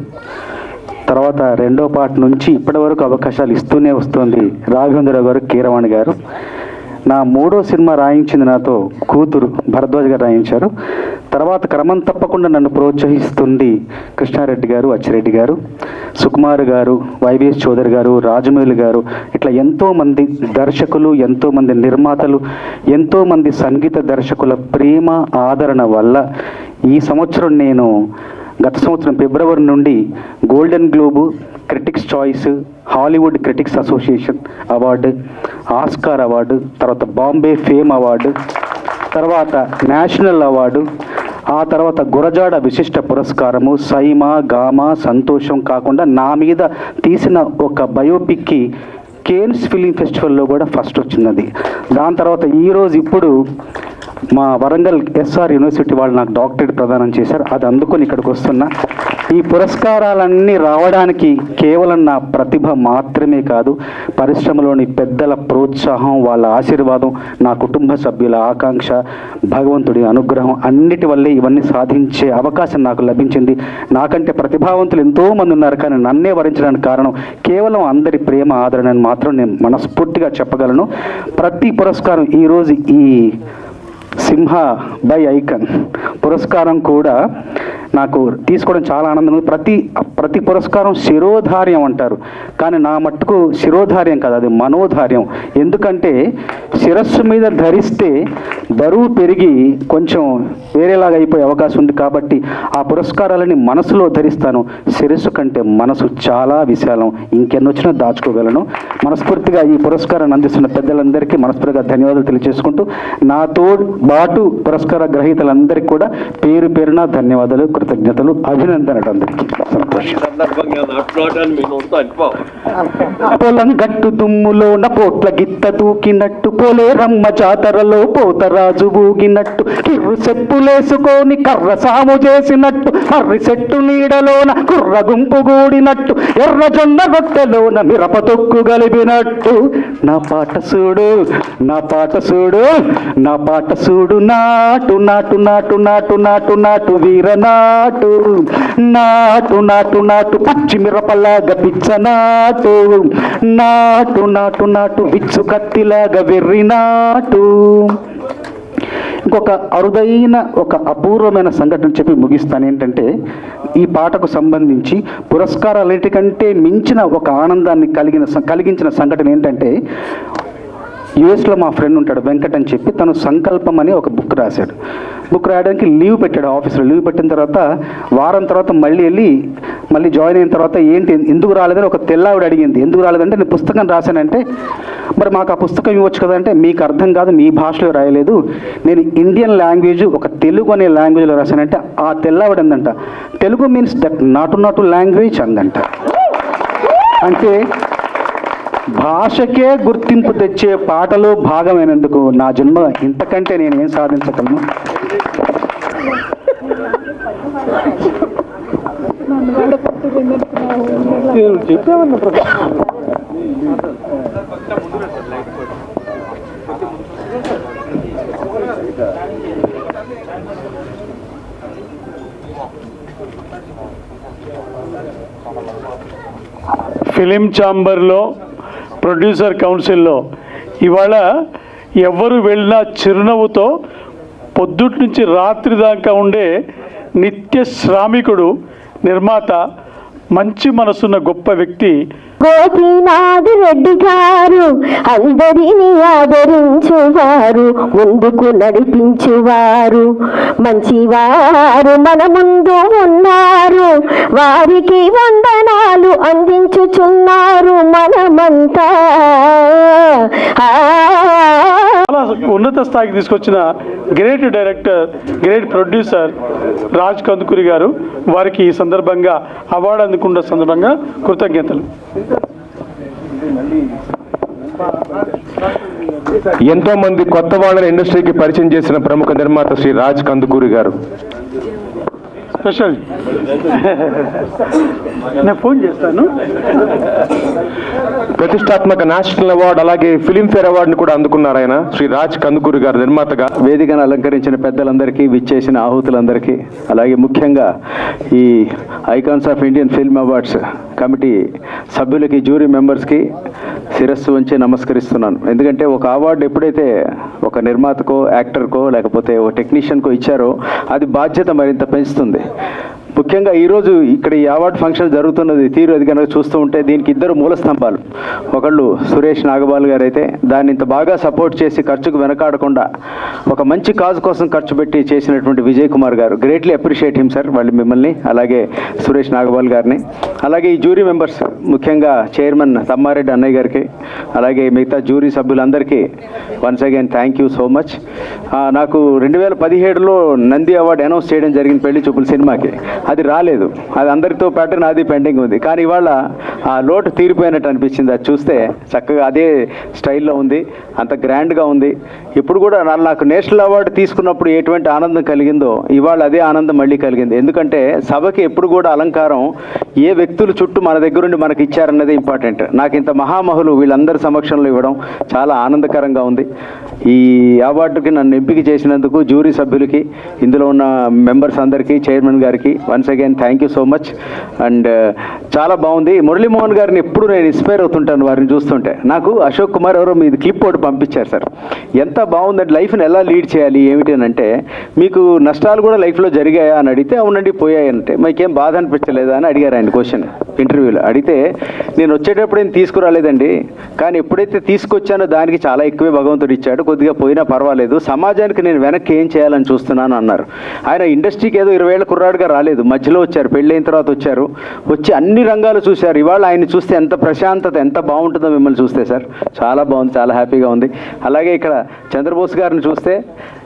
H: తర్వాత రెండో పాట నుంచి ఇప్పటి వరకు అవకాశాలు ఇస్తూనే వస్తుంది రాఘవేంద్రరావు గారు, కీరవాణి గారు. నా 3వ సినిమా రాయించింది నాతో కూతురు భరద్వాజ్ గారు రాయించారు. తర్వాత క్రమం తప్పకుండా నన్ను ప్రోత్సహిస్తుంది కృష్ణారెడ్డి గారు, అచ్చిరెడ్డి గారు, సుకుమార్ గారు, వైవిఎస్ చౌదరి గారు, రాజమౌళి గారు, ఇట్లా ఎంతోమంది దర్శకులు, ఎంతోమంది నిర్మాతలు, ఎంతోమంది సంగీత దర్శకుల ప్రేమ ఆదరణ వల్ల ఈ సంవత్సరం నేను గత సంవత్సరం ఫిబ్రవరి నుండి golden globe, critics choice, Hollywood critics association award, Oscar award, తర్వాత బాంబే ఫేమ్ అవార్డు, తర్వాత నేషనల్ అవార్డు, ఆ తర్వాత గురజాడ విశిష్ట పురస్కారము, సైమా, గామా, సంతోషం కాకుండా నా మీద తీసిన ఒక బయోపిక్కి కేన్స్ ఫిలిం ఫెస్టివల్లో కూడా ఫస్ట్ వచ్చినది. దాని తర్వాత ఈరోజు ఇప్పుడు మా వరంగల్ ఎస్ఆర్ యూనివర్సిటీ వాళ్ళు నాకు డాక్టరేట్ ప్రదానం చేశారు. అది అందుకొని ఇక్కడికి వస్తున్నా. ఈ పురస్కారాలన్నీ రావడానికి కేవలం నా ప్రతిభ మాత్రమే కాదు, పరిశ్రమలోని పెద్దల ప్రోత్సాహం, వాళ్ళ ఆశీర్వాదం, నా కుటుంబ సభ్యుల ఆకాంక్ష, భగవంతుడి అనుగ్రహం అన్నిటి వల్లే ఇవన్నీ సాధించే అవకాశం నాకు లభించింది. నాకంటే ప్రతిభావంతులు ఎంతోమంది ఉన్నారు, కానీ నన్నే వరించడానికి కారణం కేవలం అందరి ప్రేమ ఆదరణని మాత్రం నేను మనస్ఫూర్తిగా చెప్పగలను. ప్రతి పురస్కారం ఈరోజు ఈ సింహ బై ఐకాన్ పురస్కారం కూడా నాకు తీసుకోవడం చాలా ఆనందం ఉంది. ప్రతి పురస్కారం శిరోధార్యం అంటారు, కానీ నా మట్టుకు శిరోధార్యం కాదు, అది మనోధార్యం. ఎందుకంటే శిరస్సు మీద ధరిస్తే బరువు పెరిగి కొంచెం వేరేలాగా అయిపోయే అవకాశం ఉంది. కాబట్టి ఆ పురస్కారాలని మనసులో ధరిస్తాను. శిరస్సు కంటే మనసు చాలా విశాలం, ఇంకెన్నొచ్చినా దాచుకోగలను. మనస్ఫూర్తిగా ఈ పురస్కారాన్ని అందిస్తున్న పెద్దలందరికీ మనస్ఫూర్తిగా ధన్యవాదాలు తెలియజేసుకుంటూ, నాతో బాటు పురస్కార గ్రహీతలందరికీ కూడా పేరు పేరున ధన్యవాదాలు, కృతజ్ఞతలు, అభినందనలు. అందరికీ సంతోషం. పొలం గట్టు దుమ్ములోన పోట్ల గిత్త దూకినట్టు, పోలేరమ్మ జాతరలో పోతరాజు ఊగినట్టు, కిర్రు చెప్పులేసుకొని కర్ర సాము చేసినట్టు, మర్రి చెట్టు నీడలోన కుర్ర గుంపు గూడినట్టు, ఎర్ర జొన్న రొట్టెలోన మిరప తొక్కు గలిపినట్టు, నా పాట చూడు నా పాట చూడు నా పాట చూడు, నాటు నాటు నాటు నాటు నాటు నాటు వీర నాటు నాటు నాటు నాటు, పచ్చి మిరపలాగా పిచ్చ నాటు నాటు నాటు నాటు, విచ్చు కత్తిలాగా వెర్రి నాటు. ఇంకొక అరుదైన ఒక అపూర్వమైన సంఘటన చెప్పి ముగిస్తాను. ఏంటంటే ఈ పాటకు సంబంధించి పురస్కారాలన్నిటికంటే మించిన ఒక ఆనందాన్ని కలిగించిన సంఘటన ఏంటంటే, యుఎస్లో మా ఫ్రెండ్ ఉంటాడు వెంకట్ అని చెప్పి, తను సంకల్పం అని ఒక బుక్ రాశాడు. బుక్ రాయడానికి లీవ్ పెట్టాడు ఆఫీస్లో. లీవ్ పెట్టిన తర్వాత వారం తర్వాత మళ్ళీ జాయిన్ అయిన తర్వాత ఏంటి ఎందుకు రాలేదని ఒక తెల్లావిడ అడిగింది. ఎందుకు రాలేదంటే నేను పుస్తకం రాశానంటే, మరి మాకు ఆ పుస్తకం ఇవ్వచ్చు కదా అంటే, మీకు అర్థం కాదు, మీ భాషలో రాయలేదు, నేను ఇండియన్ లాంగ్వేజ్ ఒక తెలుగు అనే లాంగ్వేజ్లో రాశానంటే, ఆ తెల్లావిడ ఏందంట, తెలుగు మీన్స్ దట్ నాటు లాంగ్వేజ్ అందంట. అంటే భాషకే గుర్తింపు తెచ్చే పాటలో భాగమైనందుకు నా జన్మ ఇంతకంటే నేను ఏం సాధించగలను.
B: ఫిలిం ఛాంబర్లో, ప్రొడ్యూసర్ కౌన్సిల్లో ఇవాళ ఎవరు వెళ్ళినా చిరునవ్వుతో పొద్దుటి నుంచి రాత్రి దాకా ఉండే నిత్య శ్రామికుడు, నిర్మాత, మంచి మనసున్న గొప్ప వ్యక్తి
A: గోపీనాథ్ రెడ్డి గారు, అందరినీ ఆదరించువారు, ముందుకు నడిపించువారు, మంచివారు మన ముందు ఉన్నారు, వారికి వందనాలు అందించుచున్నారు మనమంతా.
B: చాలా ఉన్నత స్థాయికి తీసుకొచ్చిన great director, great producer Raj Kandukuri గారు, వారికి ఈ సందర్భంగా అవార్డు అందుకున్న సందర్భంగా కృతజ్ఞతలు.
D: ఎంతో మంది కొత్త వాళ్ళని ఇండస్ట్రీకి పరిచయం చేసిన ప్రముఖ నిర్మాత శ్రీ రాజ్ కందుకూరి గారు.
B: స్పెషల్ నేను ఫోన్ చేస్తాను.
D: ప్రతిష్టాత్మక నేషనల్ అవార్డు అలాగే ఫిలింఫేర్ అవార్డుని కూడా అందుకున్నారు ఆయన, శ్రీ రాజ్ కందుకూరి గారు నిర్మాతగా.
G: వేదికను అలంకరించిన పెద్దలందరికీ, విచ్చేసిన ఆహుతులందరికీ, అలాగే ముఖ్యంగా ఈ icons of Indian film awards committee సభ్యులకి, జ్యూరీ మెంబర్స్కి శిరస్సు వంచి నమస్కరిస్తున్నాను. ఎందుకంటే ఒక అవార్డు ఎప్పుడైతే ఒక నిర్మాతకో, యాక్టర్కో, లేకపోతే ఒక టెక్నీషియన్కో ఇచ్చారో అది బాధ్యత మరింత పెంచుతుంది. ముఖ్యంగా ఈరోజు ఇక్కడ ఈ అవార్డు ఫంక్షన్ జరుగుతున్నది తీరు అది కనుక చూస్తూ ఉంటే దీనికి ఇద్దరు మూల స్తంభాలు. ఒకళ్ళు సురేష్ నాగబాల్ గారు అయితే దాన్ని ఇంత బాగా సపోర్ట్ చేసి ఖర్చుకు వెనకాడకుండా ఒక మంచి కాజ్ కోసం ఖర్చు పెట్టి చేసినటువంటి విజయ్ కుమార్ గారు, గ్రేట్లీ అప్రిషియేట్ హిమ్ సార్, వాళ్ళు మిమ్మల్ని, అలాగే సురేష్ నాగబాల్ గారిని, అలాగే ఈ జ్యూరీ మెంబర్స్, ముఖ్యంగా చైర్మన్ తమ్మారెడ్డి అన్నయ్య గారికి, అలాగే మిగతా జ్యూరీ సభ్యులందరికీ once again thank you so much. నాకు 2017లో నంది అవార్డు అనౌన్స్ చేయడం జరిగింది పెళ్లి చూపుల సినిమాకి.
H: అది రాలేదు. అది అందరితో పాటు నాది పెండింగ్ ఉంది. కానీ ఇవాళ ఆ లోటు తీరిపోయినట్టు అనిపించింది. అది చూస్తే చక్కగా అదే స్టైల్లో ఉంది, అంత గ్రాండ్గా ఉంది. ఇప్పుడు కూడా నాకు నేషనల్ అవార్డు తీసుకున్నప్పుడు ఎటువంటి ఆనందం కలిగిందో ఇవాళ అదే ఆనందం మళ్ళీ కలిగింది. ఎందుకంటే సభకి ఎప్పుడు కూడా అలంకారం ఏ వ్యక్తులు చుట్టూ మన దగ్గరుండి మనకి ఇచ్చారన్నది ఇంపార్టెంట్. నాకు ఇంత మహామహులు వీళ్ళందరి సమక్షంలో ఇవ్వడం చాలా ఆనందకరంగా ఉంది. ఈ అవార్డుకి నన్ను ఎంపిక చేసినందుకు జ్యూరీ సభ్యులకి, ఇందులో ఉన్న మెంబర్స్ అందరికీ, చైర్మన్ గారికి once again thank you so much. And చాలా బాగుంది. మురళీమోహన్ గారిని ఎప్పుడు నేను ఇన్స్పైర్ అవుతుంటాను వారిని చూస్తుంటే. నాకు అశోక్ కుమార్ ఎవరో మీది క్లిప్ ఒకటి పంపించారు సార్. ఎంత బాగుందంటే లైఫ్ని ఎలా లీడ్ చేయాలి ఏమిటి అని అంటే, మీకు నష్టాలు కూడా లైఫ్లో జరిగాయా అని అడిగితే అవునండి పోయాయంటే, మీకేం బాధ అనిపించలేదా అని అడిగారు ఆయన క్వశ్చన్ ఇంటర్వ్యూలో. అడిగితే నేను వచ్చేటప్పుడు ఏం తీసుకురాలేదండి, కానీ ఎప్పుడైతే తీసుకొచ్చానో దానికి చాలా ఎక్కువే భగవంతుడు ఇచ్చాడు, కొద్దిగా పోయినా పర్వాలేదు, సమాజానికి నేను వెనక్కి ఏం చేయాలని చూస్తున్నాను అన్నారు. ఆయన ఇండస్ట్రీకి ఏదో 20 ఏళ్ళ కుర్రాడుగా రాలేదు, మధ్యలో వచ్చారు, పెళ్ళైన తర్వాత వచ్చారు, వచ్చి అన్ని రంగాలు చూశారు. ఇవాళ ఆయన చూస్తే ఎంత ప్రశాంతత, ఎంత బాగుంటుందో మిమ్మల్ని చూస్తే సార్. చాలా బాగుంది, చాలా హ్యాపీగా ఉంది. అలాగే ఇక్కడ చంద్రబోస్ గారిని చూస్తే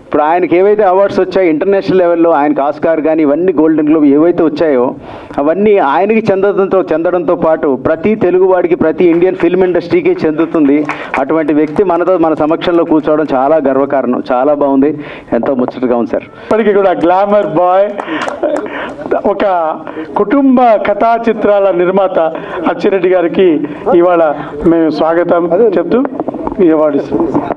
H: ఇప్పుడు ఆయనకి ఏవైతే అవార్డ్స్ వచ్చాయో ఇంటర్నేషనల్ లెవెల్లో, ఆయనకు ఆస్కార్ కానీ ఇవన్నీ గోల్డెన్ గ్లోబ్ ఏవైతే వచ్చాయో అవన్నీ ఆయనకి చెందడంతో పాటు ప్రతి తెలుగువాడికి, ప్రతి ఇండియన్ ఫిల్మ్ ఇండస్ట్రీకి చెందుతుంది. అటువంటి వ్యక్తి మన సమక్షంలో కూర్చోవడం చాలా గర్వకారణం. చాలా బాగుంది, ఎంతో ముచ్చటగా ఉంది సార్.
B: ఇప్పటికీ కూడా గ్లామర్ బాయ్, ఒక కుటుంబ కథా చిత్రాల నిర్మాత అచ్చిరెడ్డి గారికి ఇవాళ మేము స్వాగతం చెప్తూ ఈ అవార్డు ఇస్తున్నాం.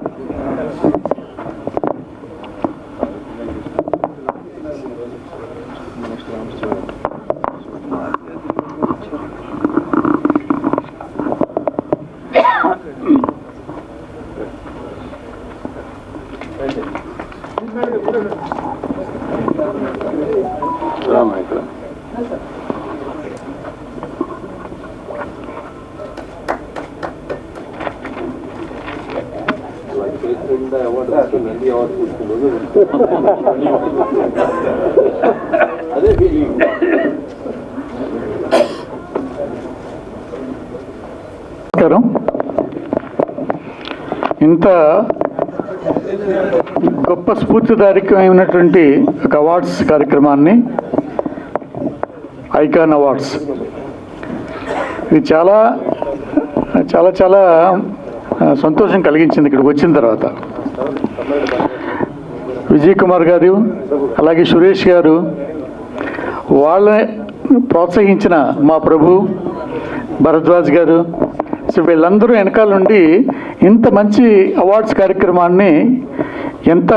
B: నమస్కారం. ఇంత గొప్ప స్ఫూర్తిదాయకమైనటువంటి ఒక అవార్డ్స్ కార్యక్రమాన్ని, ఐకాన్ అవార్డ్స్, ఇది చాలా చాలా చాలా సంతోషం కలిగించింది ఇక్కడికి వచ్చిన తర్వాత. విజయ్ కుమార్ గారు, అలాగే సురేష్ గారు, వాళ్ళని ప్రోత్సహించిన మా ప్రభు భరద్వాజ్ గారు, సో వీళ్ళందరూ వెనకాల నుండి ఇంత మంచి అవార్డ్స్ కార్యక్రమాన్ని ఎంత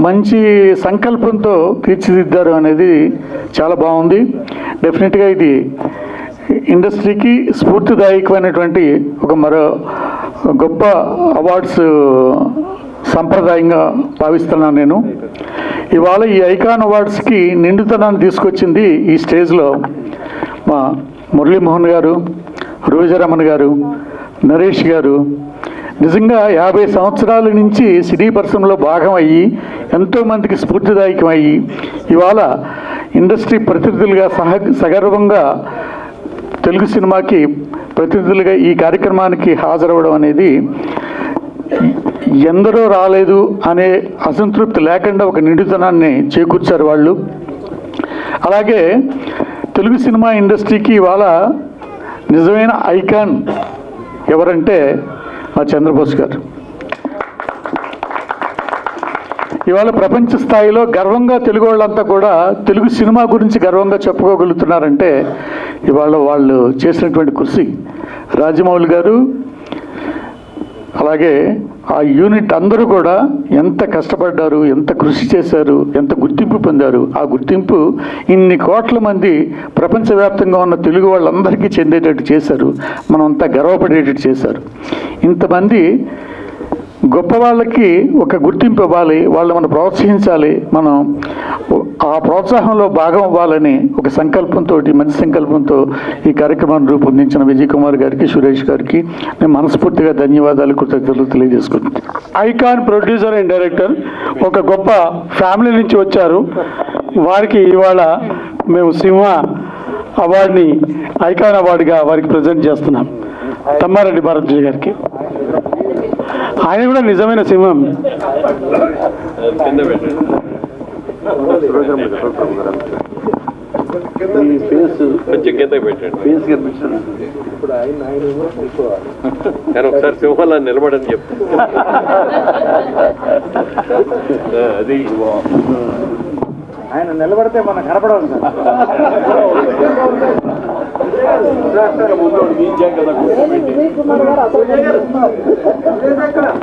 B: మంచి సంకల్పంతో తీర్చిదిద్దారు అనేది చాలా బాగుంది. డెఫినెట్గా ఇది ఇండస్ట్రీకి స్ఫూర్తిదాయకమైనటువంటి ఒక మరో గొప్ప అవార్డ్స్ సంప్రదాయంగా భావిస్తున్నాను నేను. ఇవాళ ఈ ఐకాన్ అవార్డ్స్కి నిండుతనాన్ని తీసుకొచ్చింది ఈ స్టేజ్లో మా మురళీమోహన్ గారు, రోజారమణ గారు, నరేష్ గారు. నిజంగా 50 సంవత్సరాల నుంచి సినీ పరిశ్రమలో భాగం అయ్యి ఎంతోమందికి స్ఫూర్తిదాయకం అయ్యి ఇవాళ ఇండస్ట్రీ ప్రతినిధులుగా సగర్వంగా తెలుగు సినిమాకి ప్రతినిధులుగా ఈ కార్యక్రమానికి హాజరవ్వడం అనేది ఎందరో రాలేదు అనే అసంతృప్తి లేకుండా ఒక నిండుతనాన్ని చేకూర్చారు వాళ్ళు. అలాగే తెలుగు సినిమా ఇండస్ట్రీకి ఇవాళ నిజమైన ఐకాన్ ఎవరంటే మా చంద్రబోస్ గారు. ఇవాళ ప్రపంచ స్థాయిలో గర్వంగా తెలుగు వాళ్ళంతా కూడా తెలుగు సినిమా గురించి గర్వంగా చెప్పుకోగలుగుతున్నారంటే ఇవాళ వాళ్ళు చేసినటువంటి కృషి. రాజమౌళి గారు, అలాగే ఆ యూనిట్ అందరూ కూడా ఎంత కష్టపడ్డారు, ఎంత కృషి చేశారు, ఎంత గుర్తింపు పొందారు. ఆ గుర్తింపు ఇన్ని కోట్ల మంది ప్రపంచవ్యాప్తంగా ఉన్న తెలుగు వాళ్ళందరికీ చెందేటట్టు చేశారు. మనం అంతా గర్వపడేటట్టు చేశారు. ఇంతమంది గొప్ప వాళ్ళకి ఒక గుర్తింపు ఇవ్వాలి, వాళ్ళు మనం ప్రోత్సహించాలి, మనం ఆ ప్రోత్సాహంలో భాగం అవ్వాలని ఒక సంకల్పంతో, మంచి సంకల్పంతో ఈ కార్యక్రమాన్ని రూపొందించిన విజయ్ కుమార్ గారికి, సురేష్ గారికి నేను మనస్ఫూర్తిగా ధన్యవాదాలు, కృతజ్ఞతలు తెలియజేసుకుంటున్నాను. ఐకాన్ ప్రొడ్యూసర్ అండ్ డైరెక్టర్ ఒక గొప్ప ఫ్యామిలీ నుంచి వచ్చారు. వారికి ఇవాళ మేము సింహ అవార్డుని ఐకాన్ అవార్డుగా వారికి ప్రజెంట్ చేస్తున్నాం. తమ్మారెడ్డి భారద్వాజ్ గారికి. ఆయన కూడా నిజమైన సింహం.
E: కొంచెం కింద పెట్టండి కానీ ఒకసారి సింహాల నిలబడని చెప్తా అది
G: ఆయన నిలబడితే మనం కనపడదు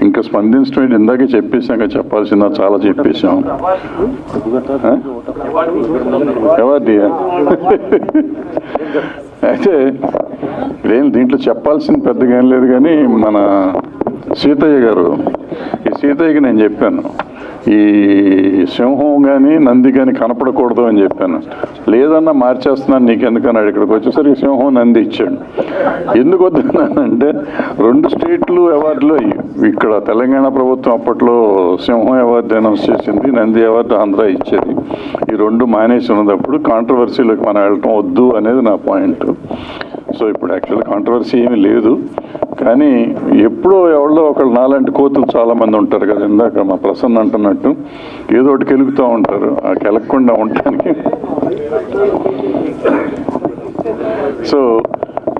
I: ఇంకా స్పందించడం ఇందాకే చెప్పేసాక చెప్పాల్సిందా చాలా చెప్పేశాం ఎవరి అయితే ఇదేం దీంట్లో చెప్పాల్సింది పెద్దగా ఏం లేదు కానీ మన సీతయ్య గారు ఈ సీతయ్యకి నేను చెప్పాను ఈ సింహం కానీ నంది కానీ కనపడకూడదు అని చెప్పాను. లేదన్నా మార్చేస్తున్నాను నీకెందుకన్నాడు. ఇక్కడికి వచ్చేసరికి సింహం నంది ఇచ్చాడు. ఎందుకు వద్దన్నానంటే 2 స్టేట్లు అవార్డులు ఇక్కడ తెలంగాణ ప్రభుత్వం అప్పట్లో సింహం అవార్డు అనౌన్స్ చేసింది, నంది అవార్డు ఆంధ్ర ఇచ్చేది. ఈ 2 మానేసి ఉన్నప్పుడు కాంట్రవర్సీలోకి మనం వెళ్ళటం వద్దు అనేది నా పాయింట్. సో ఇప్పుడు యాక్చువల్ కాంట్రవర్సీ ఏమీ లేదు కానీ ఎప్పుడో ఎవరిలో ఒకళ్ళు నాలాంటి కోతులు చాలామంది ఉంటారు కదా, ఇందాక మా ప్రసన్న అంటున్నట్టు ఏదో ఒకటి కెలుగుతూ ఉంటారు. ఆ కెలగకుండా ఉండటానికి సో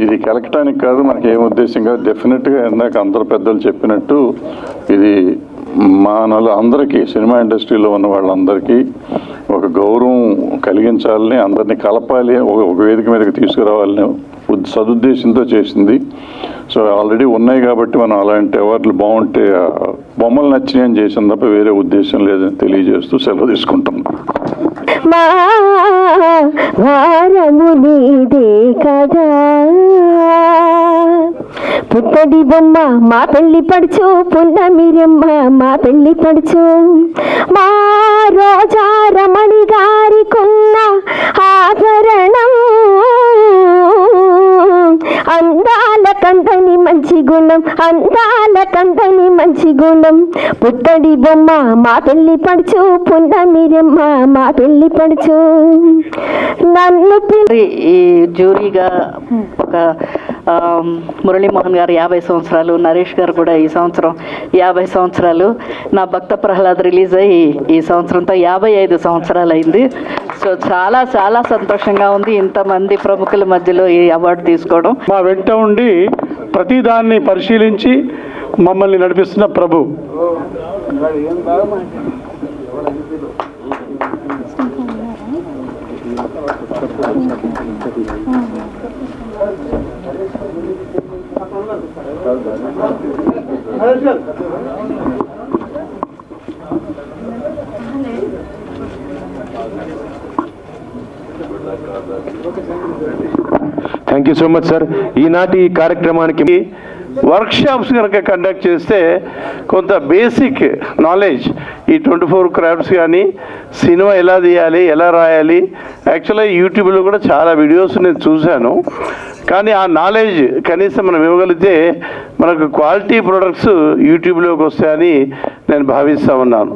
I: ఇది కెలకటానికి కాదు, మనకి ఏం ఉద్దేశం కాదు. డెఫినెట్గా ఇందాక అందరు పెద్దలు చెప్పినట్టు ఇది మానవులు అందరికీ, సినిమా ఇండస్ట్రీలో ఉన్న వాళ్ళందరికీ ఒక గౌరవం కలిగించాలని, అందరినీ కలపాలి, ఒక వేదిక మీదకి తీసుకురావాలని సదుద్దేశంతో చేసింది. సో ఆల్రెడీ ఉన్నాయి కాబట్టి మనం అలాంటి అవార్డులు బాగుంటే బొమ్మలు నచ్చినాయని చేసిన తప్ప వేరే ఉద్దేశం లేదని తెలియజేస్తూ సెలవు తీసుకుంటాం.
A: మా వారము నీదే కదా, పుట్టడి బొమ్మ మా పెళ్లి పడుచు, పున్నమిరమ్మ మా పెళ్లి పడుచు, మా రోజా రమణి గారికున్న ఆభరణం, అందాల కందని మంచి గుణం, అందాల కందని మంచి గుణం, పుట్టడి బొమ్మ మా పెళ్లి పడుచు, పున్నమిరమ్మ మా పెళ్లి పడుచు. నన్ను
J: ఈ జ్యూరీగా ఒక మురళీమోహన్ గారు 50 సంవత్సరాలు, నరేష్ గారు కూడా ఈ సంవత్సరం 50 సంవత్సరాలు, నా భక్త ప్రహ్లాద్ రిలీజ్ అయ్యి ఈ సంవత్సరంతో 55 సంవత్సరాలు అయింది. సో చాలా చాలా సంతోషంగా ఉంది ఇంతమంది ప్రముఖుల మధ్యలో ఈ అవార్డు తీసుకోవడం.
B: మా వెంట ఉండి ప్రతిదాన్ని పరిశీలించి మమ్మల్ని నడిపిస్తున్న ప్రభు.
D: Thank you so much sir. ఈనాటి కార్యక్రమానికి
F: వర్క్షాప్స్ కనుక కండక్ట్ చేస్తే కొంత బేసిక్ నాలెడ్జ్ ఈ 24 క్రాఫ్ట్స్ కానీ, సినిమా ఎలా తీయాలి, ఎలా రాయాలి, యాక్చువల్గా యూట్యూబ్లో కూడా చాలా వీడియోస్ నేను చూశాను. కానీ ఆ నాలెడ్జ్ కనీసం మనం ఇవ్వగలిగితే మనకు క్వాలిటీ ప్రొడక్ట్స్ యూట్యూబ్లోకి వస్తాయని నేను భావిస్తూ ఉన్నాను.